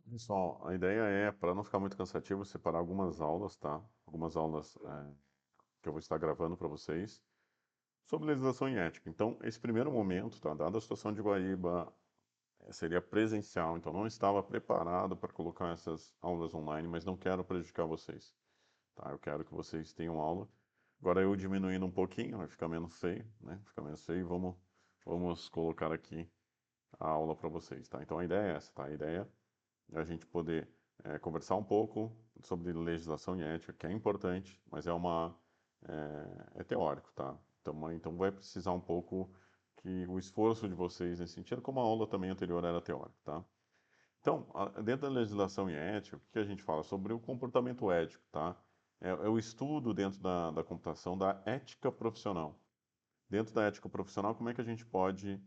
Pessoal, a ideia é, para não ficar muito cansativo, separar algumas aulas, tá? Algumas aulas que eu vou estar gravando para vocês sobre legislação e ética. Então, esse primeiro momento, tá? Dada a situação de Guaíba, seria presencial, então não estava preparado para colocar essas aulas online, mas não quero prejudicar vocês, tá? Eu quero que vocês tenham aula. Agora eu diminuindo um pouquinho, vai ficar menos feio, né? Fica menos feio, vamos colocar aqui a aula para vocês, tá? Então a ideia é essa, tá? A ideia a gente poder conversar um pouco sobre legislação e ética, que é importante, mas é teórico, tá? Então vai precisar um pouco que o esforço de vocês nesse sentido, como a aula também anterior era teórica, tá? Então, dentro da legislação e ética, o que a gente fala sobre o comportamento ético, tá? É o estudo dentro da computação da ética profissional. Dentro da ética profissional, como é que a gente pode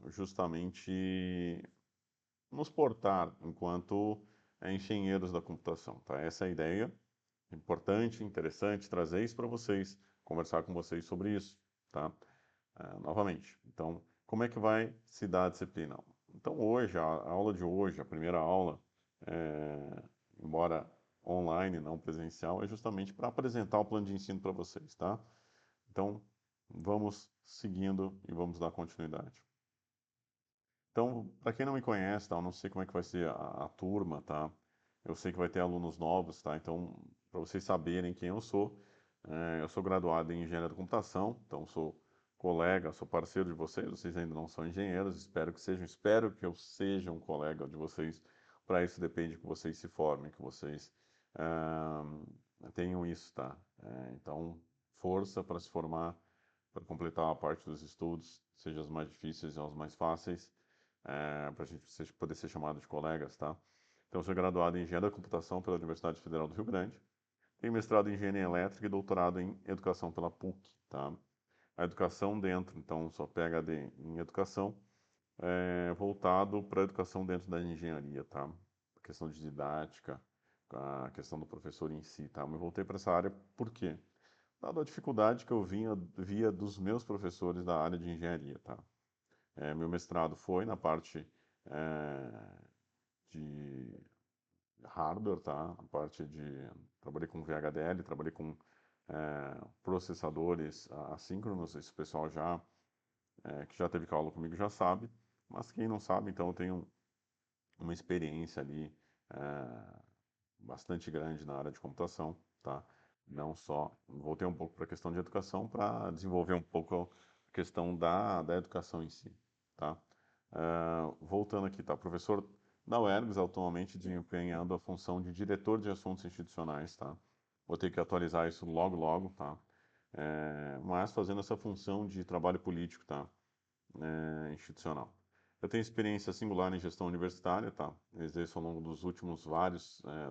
justamente nos portar enquanto engenheiros da computação, tá? Essa é a ideia. Importante, interessante trazer isso para vocês, conversar com vocês sobre isso, tá? Novamente. Então, como é que vai se dar a disciplina? Então, hoje, a aula de hoje, a primeira aula, embora online, não presencial, é justamente para apresentar o plano de ensino para vocês, tá? Então, vamos seguindo e vamos dar continuidade. Então, para quem não me conhece, tá, eu não sei como é que vai ser a turma, tá? Eu sei que vai ter alunos novos, tá? Então, para vocês saberem quem eu sou graduado em engenharia da computação, então sou colega, sou parceiro de vocês. Vocês ainda não são engenheiros, espero que eu seja um colega de vocês. Para isso depende que vocês se formem, que vocês ah, tenham isso, tá? Então, força para se formar, para completar a parte dos estudos, seja as mais difíceis ou as mais fáceis para a gente poder ser chamado de colegas, tá? Então, eu sou graduado em Engenharia da Computação pela Universidade Federal do Rio Grande, tenho mestrado em Engenharia Elétrica e doutorado em Educação pela PUC, tá? A educação dentro, então, sou PhD em Educação, voltado para a educação dentro da engenharia, tá? A questão de didática, a questão do professor em si, tá? Eu me voltei para essa área por quê? Dada a dificuldade que eu via dos meus professores da área de engenharia, tá? Meu mestrado foi na parte é, de hardware, tá? A parte de trabalhei com VHDL, trabalhei com processadores assíncronos. Esse pessoal que já teve aula comigo já sabe, mas quem não sabe, então eu tenho uma experiência ali é, bastante grande na área de computação, tá? Não só voltei um pouco para a questão de educação para desenvolver um pouco a questão da educação em si, tá? Voltando aqui, tá? Professor da UERGS, atualmente desempenhando a função de diretor de assuntos institucionais, tá? Vou ter que atualizar isso logo, logo, tá? Mas fazendo essa função de trabalho político, tá? Institucional. Eu tenho experiência singular em gestão universitária, tá? Eu exerço ao longo dos últimos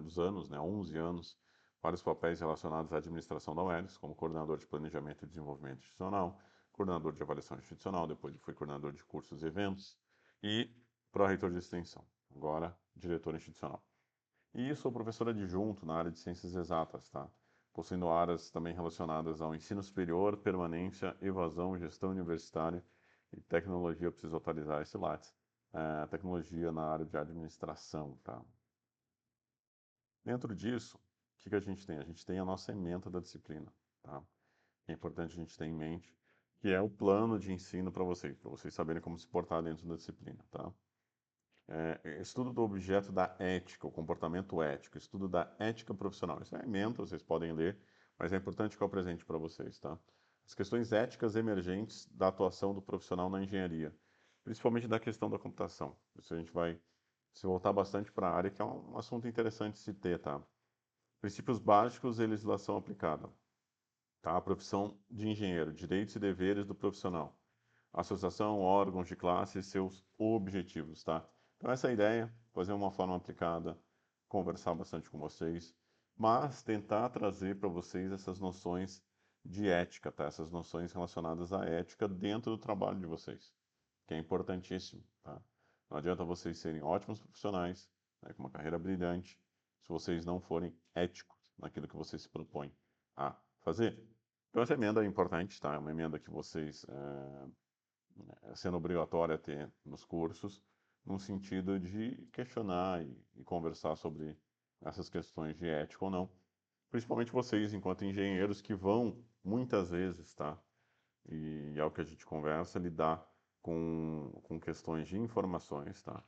dos anos, né? 11 anos, vários papéis relacionados à administração da UERGS, como coordenador de planejamento e desenvolvimento institucional, coordenador de avaliação institucional, depois fui coordenador de cursos e eventos, e pró-reitor de extensão, agora diretor institucional. E sou professor adjunto na área de ciências exatas, tá? Possuindo áreas também relacionadas ao ensino superior, permanência, evasão, gestão universitária e tecnologia. Eu preciso atualizar esse Lattes. Tecnologia na área de administração, tá? Dentro disso, o que a gente tem? A gente tem a nossa ementa da disciplina, tá? É importante a gente ter em mente que é o plano de ensino para vocês saberem como se portar dentro da disciplina, tá? Estudo do objeto da ética, o comportamento ético, estudo da ética profissional. Isso é ementa, vocês podem ler, mas é importante que eu apresente para vocês, tá? As questões éticas emergentes da atuação do profissional na engenharia, principalmente da questão da computação. Isso a gente vai se voltar bastante para a área, que é um assunto interessante de se ter, tá? Princípios básicos e legislação aplicada, tá? A profissão de engenheiro, direitos e deveres do profissional, associação, órgãos de classe e seus objetivos, tá? Então essa é a ideia, fazer uma forma aplicada, conversar bastante com vocês, mas tentar trazer para vocês essas noções de ética, tá? Essas noções relacionadas à ética dentro do trabalho de vocês, que é importantíssimo, tá? Não adianta vocês serem ótimos profissionais, né, com uma carreira brilhante, se vocês não forem éticos naquilo que vocês se propõem a fazer. Então essa emenda é importante, tá? É uma emenda que vocês sendo obrigatória a ter nos cursos. no sentido de questionar e conversar sobre essas questões de ética ou não. Principalmente vocês, enquanto engenheiros, que vão, muitas vezes, tá? E é o que a gente conversa, lidar com questões de informações, tá?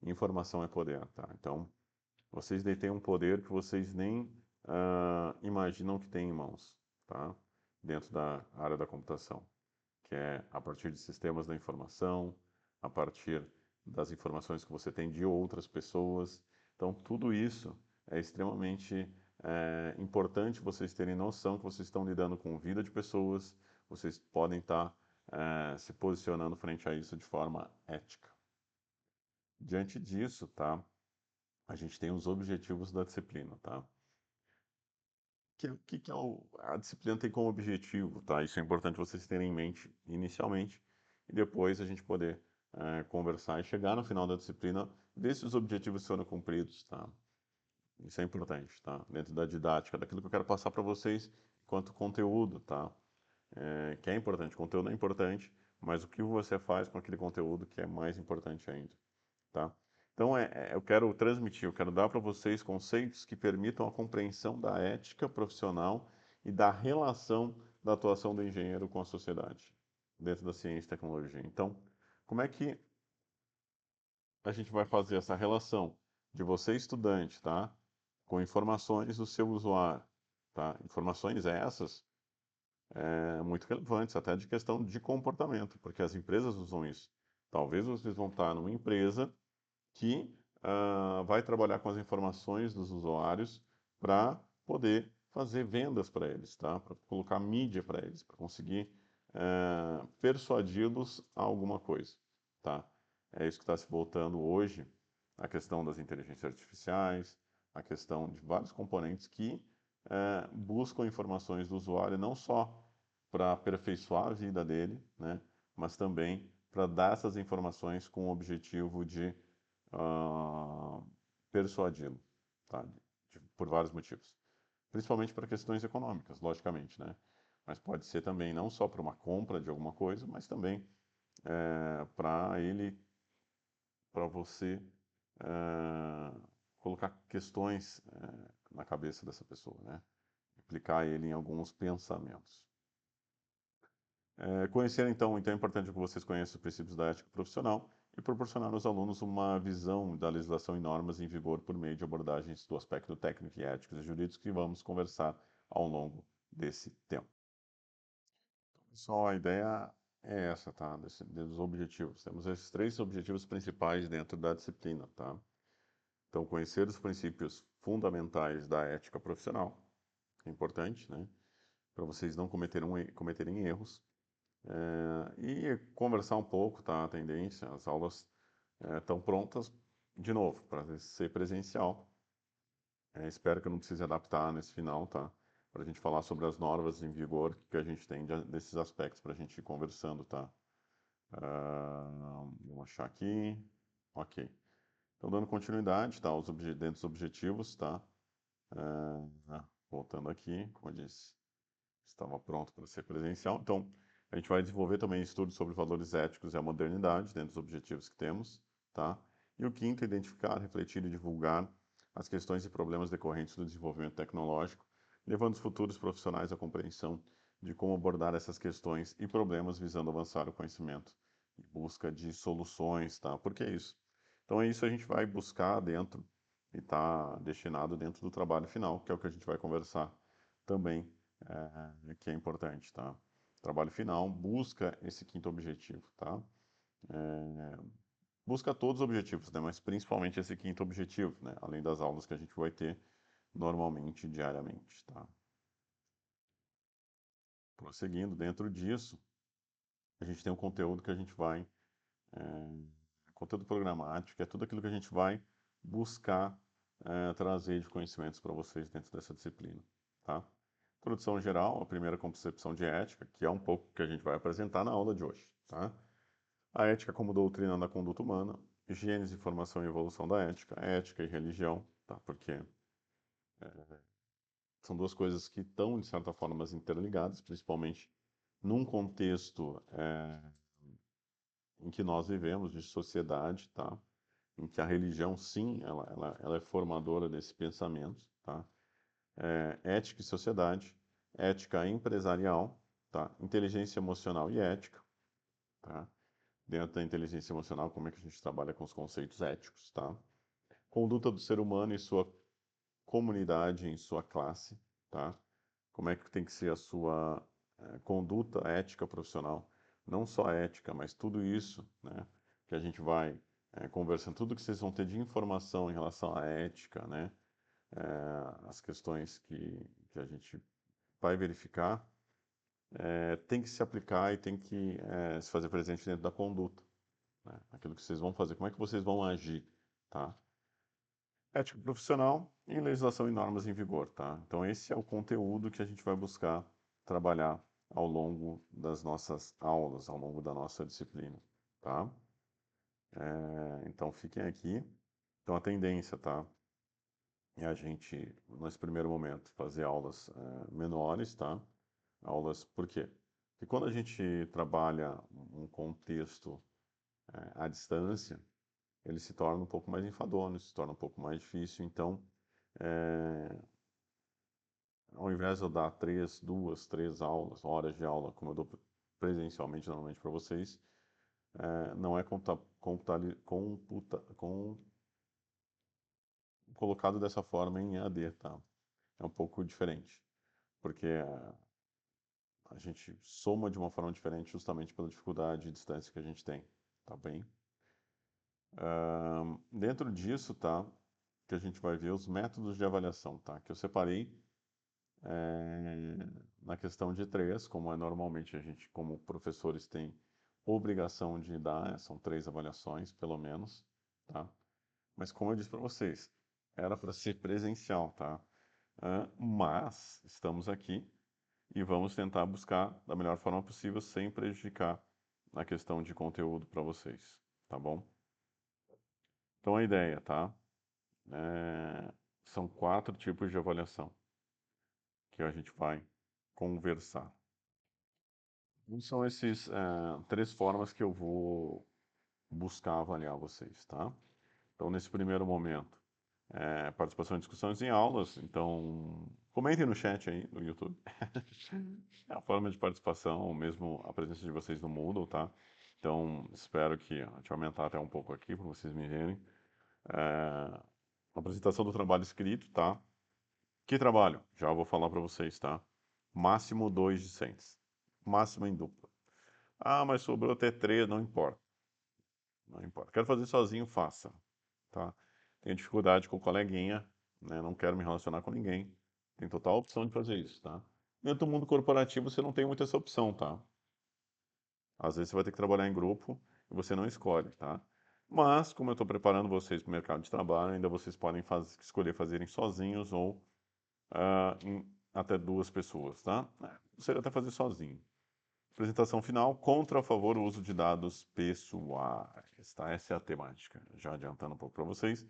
Informação é poder, tá? Então, vocês detêm um poder que vocês nem imaginam que têm em mãos, tá? Dentro da área da computação, que é a partir de sistemas da informação, a partir das informações que você tem de outras pessoas. Então, tudo isso é extremamente importante vocês terem noção que vocês estão lidando com vida de pessoas, vocês podem estar se posicionando frente a isso de forma ética. Diante disso, tá? A gente tem os objetivos da disciplina, tá? Que a disciplina tem como objetivo, tá? Isso é importante vocês terem em mente inicialmente e depois a gente poder conversar e chegar no final da disciplina, ver se os objetivos foram cumpridos, tá? Isso é importante, tá? Dentro da didática, daquilo que eu quero passar para vocês enquanto conteúdo, tá? Que é importante, conteúdo é importante, mas o que você faz com aquele conteúdo que é mais importante ainda, tá? Então, eu quero transmitir, eu quero dar para vocês conceitos que permitam a compreensão da ética profissional e da relação da atuação do engenheiro com a sociedade, dentro da ciência e tecnologia. Então, como é que a gente vai fazer essa relação de você, estudante, tá? Com informações do seu usuário, tá? Informações essas muito relevantes, até de questão de comportamento, porque as empresas usam isso. Talvez vocês vão estar numa empresa que vai trabalhar com as informações dos usuários para poder fazer vendas para eles, tá? Para colocar mídia para eles, para conseguir persuadi-los a alguma coisa, tá? É isso que está se voltando hoje, a questão das inteligências artificiais, a questão de vários componentes que buscam informações do usuário não só para aperfeiçoar a vida dele, né? Mas também para dar essas informações com o objetivo de persuadi-lo, tá? Por vários motivos. Principalmente para questões econômicas, logicamente, né? Mas pode ser também não só para uma compra de alguma coisa, mas também para ele, para você colocar questões na cabeça dessa pessoa, né? Implicar ele em alguns pensamentos. Conhecer, então é importante que vocês conheçam os princípios da ética profissional e proporcionar aos alunos uma visão da legislação e normas em vigor por meio de abordagens do aspecto técnico e éticos e jurídicos que vamos conversar ao longo desse tempo. Então, pessoal, a ideia é essa, tá? Dos objetivos. Temos esses 3 objetivos principais dentro da disciplina, tá? Então, conhecer os princípios fundamentais da ética profissional, é importante, né? Para vocês não cometerem erros. E conversar um pouco, tá? A tendência, as aulas estão prontas, de novo, para ser presencial. Espero que eu não precise adaptar nesse final, tá? Para a gente falar sobre as normas em vigor que a gente tem desses aspectos para a gente ir conversando, tá? Vamos achar aqui. Ok. Então, dando continuidade, tá? Dentro dos objetivos, tá? Voltando aqui, como eu disse, estava pronto para ser presencial. Então, a gente vai desenvolver também estudos sobre valores éticos e a modernidade, dentro dos objetivos que temos, tá? E o quinto, identificar, refletir e divulgar as questões e problemas decorrentes do desenvolvimento tecnológico, levando os futuros profissionais à compreensão de como abordar essas questões e problemas visando avançar o conhecimento em busca de soluções, tá? Por que isso? Então, é isso que a gente vai buscar dentro e está destinado dentro do trabalho final, que é o que a gente vai conversar também, que é importante, tá? Trabalho final busca esse quinto objetivo, tá? Busca todos os objetivos, né? Mas principalmente esse quinto objetivo, né? Além das aulas que a gente vai ter normalmente, diariamente, tá? Prosseguindo, dentro disso, a gente tem um conteúdo que a gente vai, conteúdo programático, que é tudo aquilo que a gente vai buscar trazer de conhecimentos para vocês dentro dessa disciplina, tá? Introdução geral, a primeira concepção de ética, que é um pouco que a gente vai apresentar na aula de hoje, tá? A ética como doutrina da conduta humana, gênese, formação e evolução da ética, ética e religião, tá? Porque são duas coisas que estão, de certa forma, interligadas, principalmente num contexto em que nós vivemos de sociedade, tá? em que a religião, sim, ela é formadora desse pensamento, tá? Ética e sociedade, ética empresarial, tá? Inteligência emocional e ética, tá? Dentro da inteligência emocional, como é que a gente trabalha com os conceitos éticos, tá? Conduta do ser humano em sua comunidade, em sua classe, tá? Como é que tem que ser a sua conduta ética profissional, não só ética, mas tudo isso, né, que a gente vai conversando, tudo que vocês vão ter de informação em relação à ética, né, as questões que a gente vai verificar, tem que se aplicar e tem que se fazer presente dentro da conduta, né, aquilo que vocês vão fazer, como é que vocês vão agir, tá? Ética profissional e legislação e normas em vigor, tá? Então esse é o conteúdo que a gente vai buscar trabalhar ao longo das nossas aulas, ao longo da nossa disciplina, tá? Então fiquem aqui. Então a tendência, tá? É a gente, nesse primeiro momento, fazer aulas menores, tá? Aulas, por quê? Porque quando a gente trabalha um contexto à distância, ele se torna um pouco mais enfadonho, se torna um pouco mais difícil. Então, é, ao invés de eu dar duas, três aulas, horas de aula, como eu dou presencialmente normalmente para vocês, não é colocado dessa forma em EAD, tá? É um pouco diferente, porque a gente soma de uma forma diferente justamente pela dificuldade e distância que a gente tem, tá bem? Dentro disso, tá? Que a gente vai ver os métodos de avaliação, tá? Que eu separei na questão de três, como é normalmente a gente, como professores, tem obrigação de dar, são três avaliações, pelo menos, tá? Mas como eu disse para vocês, era para ser presencial, tá? Mas estamos aqui e vamos tentar buscar da melhor forma possível, sem prejudicar a questão de conteúdo para vocês, tá bom? Então a ideia, tá? São 4 tipos de avaliação que a gente vai conversar. Então, são esses 3 formas que eu vou buscar avaliar vocês, tá? Então, nesse primeiro momento, participação em discussões em aulas. Então, comentem no chat aí, no YouTube. É a forma de participação, mesmo a presença de vocês no Moodle, tá? Então, espero que a gente aumentar até um pouco aqui para vocês me verem. Apresentação do trabalho escrito, tá? Que trabalho? Já vou falar para vocês, tá? Máximo 2 discentes. Máximo em dupla. Ah, mas sobrou até 3, não importa. Não importa. Quero fazer sozinho, faça, tá? Tenho dificuldade com coleguinha, né? Não quero me relacionar com ninguém. Tem total opção de fazer isso, tá? Dentro do mundo corporativo você não tem muita essa opção, tá? Às vezes você vai ter que trabalhar em grupo e você não escolhe, tá? Mas, como eu estou preparando vocês para o mercado de trabalho, ainda vocês podem escolher fazerem sozinhos ou em até 2 pessoas, tá? Você até fazer sozinho. Apresentação final, contra ou a favor o uso de dados pessoais, tá? Essa é a temática, já adiantando um pouco para vocês.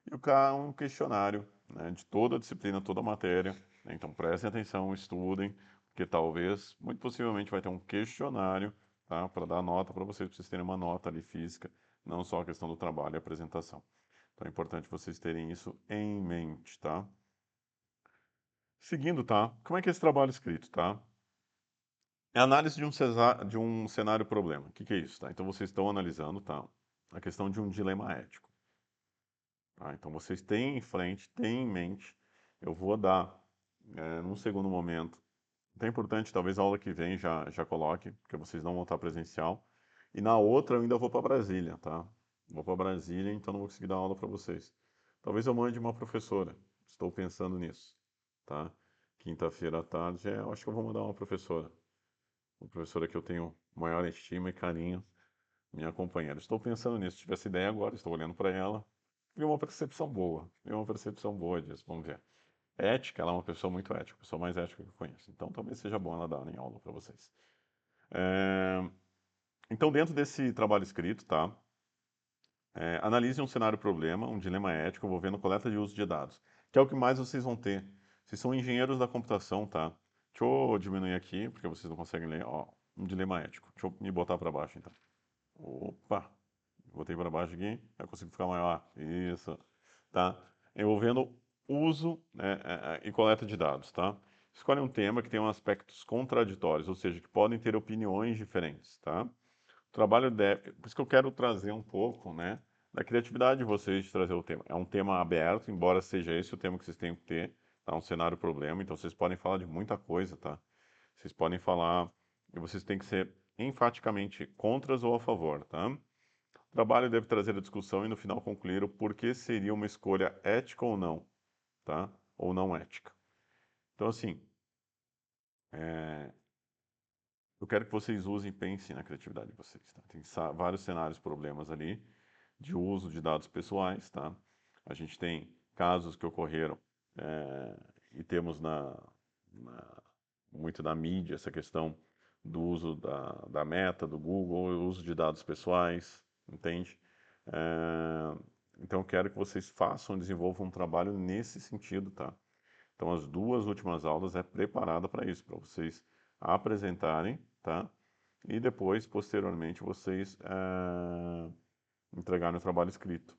E um questionário, né, de toda a disciplina, toda a matéria, né? Então prestem atenção, estudem, porque talvez, muito possivelmente, vai ter um questionário, tá? Para dar nota para vocês terem uma nota ali física, não só a questão do trabalho e apresentação. Então é importante vocês terem isso em mente, tá? Seguindo, tá? Como é que é esse trabalho escrito, tá? É a análise de um cenário problema. O que que é isso, tá? Então vocês estão analisando, tá? A questão de um dilema ético. Tá? Então vocês têm em frente, têm em mente. Eu vou dar, num segundo momento. É importante, talvez a aula que vem já coloque, porque vocês não vão estar presencial. E na outra eu ainda vou para Brasília, tá? Vou para Brasília, então não vou conseguir dar aula para vocês. Talvez eu mande uma professora. Estou pensando nisso, tá? Quinta-feira à tarde, eu acho que eu vou mandar uma professora. Uma professora que eu tenho maior estima e carinho, minha companheira. Estou pensando nisso, tive essa ideia agora, estou olhando para ela. Vi uma percepção boa disso, vamos ver. Ética, ela é uma pessoa muito ética, a pessoa mais ética que eu conheço. Então talvez seja bom ela dar em aula para vocês. Então, dentro desse trabalho escrito, tá? Analise um cenário problema, um dilema ético envolvendo coleta de uso de dados, que é o que mais vocês vão ter. Vocês são engenheiros da computação, tá? Deixa eu diminuir aqui, porque vocês não conseguem ler. Ó, um dilema ético. Deixa eu me botar para baixo, então. Opa! Botei para baixo aqui, eu consigo ficar maior. Isso, tá? Envolvendo uso, né, e coleta de dados, tá? Escolhe um tema que tenha aspectos contraditórios, ou seja, que podem ter opiniões diferentes, tá? O trabalho deve, por isso que eu quero trazer um pouco, né, da criatividade de vocês de trazer o tema. É um tema aberto, embora seja esse o tema que vocês tenham que ter, tá? Um cenário problema, então vocês podem falar de muita coisa, tá? Vocês podem falar e vocês têm que ser enfaticamente contras ou a favor, tá? O trabalho deve trazer a discussão e no final concluir o porquê seria uma escolha ética ou não, tá? Ou não ética. Então, assim, é, eu quero que vocês usem e pensem na criatividade de vocês, tá? Tem vários cenários, problemas ali de uso de dados pessoais, tá? A gente tem casos que ocorreram e temos na, muito na mídia essa questão do uso da Meta, do Google, o uso de dados pessoais, entende? É, então, eu quero que vocês façam, desenvolvam um trabalho nesse sentido, tá? Então, as duas últimas aulas é preparada para isso, para vocês apresentarem, tá? E depois, posteriormente, vocês entregarem o trabalho escrito.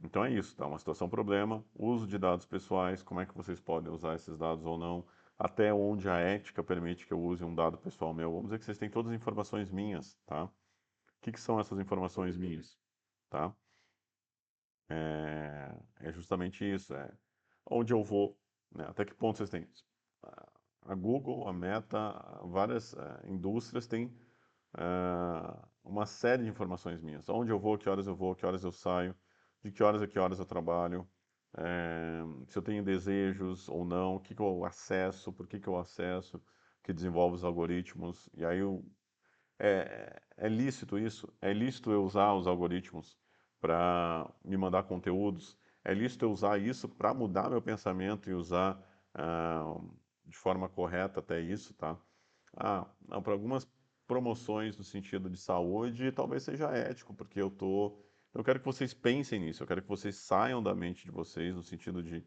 Então é isso, tá? Uma situação problema, uso de dados pessoais, como é que vocês podem usar esses dados ou não, até onde a ética permite que eu use um dado pessoal meu. Vamos dizer que vocês têm todas as informações minhas, tá? O que são essas informações minhas, tá? É justamente isso, onde eu vou, né? Até que ponto vocês têm? A Google, a Meta, várias indústrias têm uma série de informações minhas. Onde eu vou, que horas eu saio, de que horas a que horas eu trabalho, se eu tenho desejos ou não, o que que eu acesso, por que que eu acesso, que desenvolve os algoritmos. E aí é lícito isso? É lícito eu usar os algoritmos para me mandar conteúdos? É lícito eu usar isso para mudar meu pensamento e usar ah, de forma correta até isso, tá? Para algumas promoções no sentido de saúde, talvez seja ético, porque eu quero que vocês pensem nisso, eu quero que vocês saiam da mente de vocês no sentido de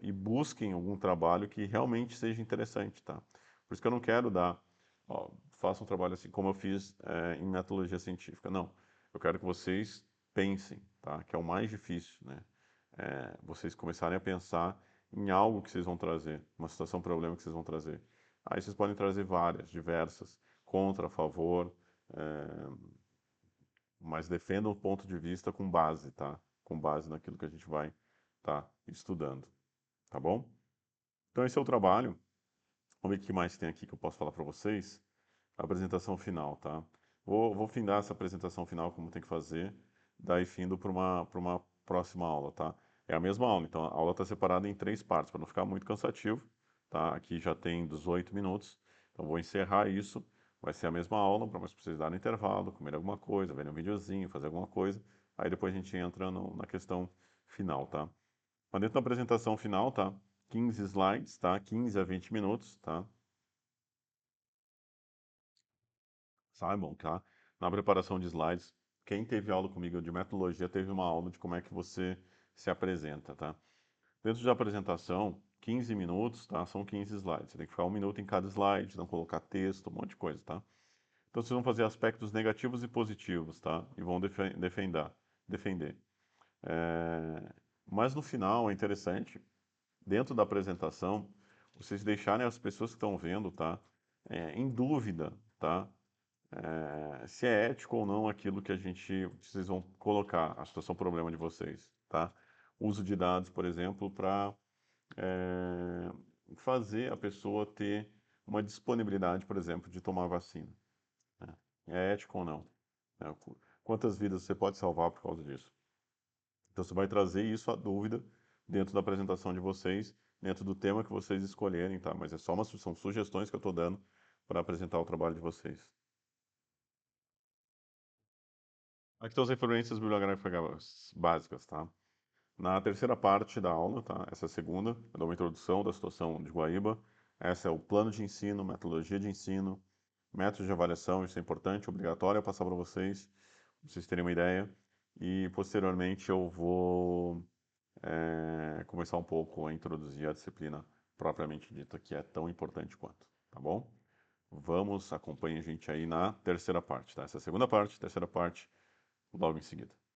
e busquem algum trabalho que realmente seja interessante, tá? Por isso que eu não quero dar, ó, faça um trabalho assim como eu fiz em metodologia científica. Não, eu quero que vocês pensem, tá? Que é o mais difícil, né? Vocês começarem a pensar em algo que vocês vão trazer, uma situação, problema que vocês vão trazer. Aí vocês podem trazer várias, diversas, contra, a favor, mas defendam o ponto de vista com base, tá? Com base naquilo que a gente vai estar estudando, tá bom? Então esse é o trabalho. Vamos ver o que mais tem aqui que eu posso falar para vocês. A apresentação final, tá? Vou findar essa apresentação final, como tem que fazer, daí findo para uma próxima aula, tá? É a mesma aula, então a aula está separada em três partes, para não ficar muito cansativo, tá? Aqui já tem 18 minutos, então vou encerrar isso. Vai ser a mesma aula, para vocês darem intervalo, comer alguma coisa, verem um videozinho, fazer alguma coisa. Aí depois a gente entra na questão final, tá? Mas dentro da apresentação final, tá? 15 slides, tá? 15 a 20 minutos, tá? Saibam, tá? Na preparação de slides, quem teve aula comigo de metodologia teve uma aula de como é que você se apresenta, tá? Dentro da apresentação, 15 minutos, tá? São 15 slides. Você tem que ficar um minuto em cada slide, não colocar texto, um monte de coisa, tá? Então vocês vão fazer aspectos negativos e positivos, tá? E vão defender. Mas no final é interessante, dentro da apresentação, vocês deixarem as pessoas que estão vendo, tá? Em dúvida, tá? Se é ético ou não aquilo que vocês vão colocar, a situação problema de vocês, tá? Uso de dados, por exemplo, para fazer a pessoa ter uma disponibilidade, por exemplo, de tomar vacina, né? É ético ou não? Né? Quantas vidas você pode salvar por causa disso? Então você vai trazer isso à dúvida dentro da apresentação de vocês, dentro do tema que vocês escolherem, tá? Mas são sugestões que eu estou dando para apresentar o trabalho de vocês. Aqui estão as referências bibliográficas básicas, tá? Na terceira parte da aula, tá? Essa é a segunda, eu dou uma introdução da situação de Guaíba. Essa é o plano de ensino, metodologia de ensino, métodos de avaliação, isso é importante, obrigatório eu passar para vocês terem uma ideia. E posteriormente eu vou começar um pouco a introduzir a disciplina propriamente dita, que é tão importante quanto, tá bom? Acompanhe a gente aí na terceira parte, tá? Essa é a segunda parte, terceira parte, logo em seguida.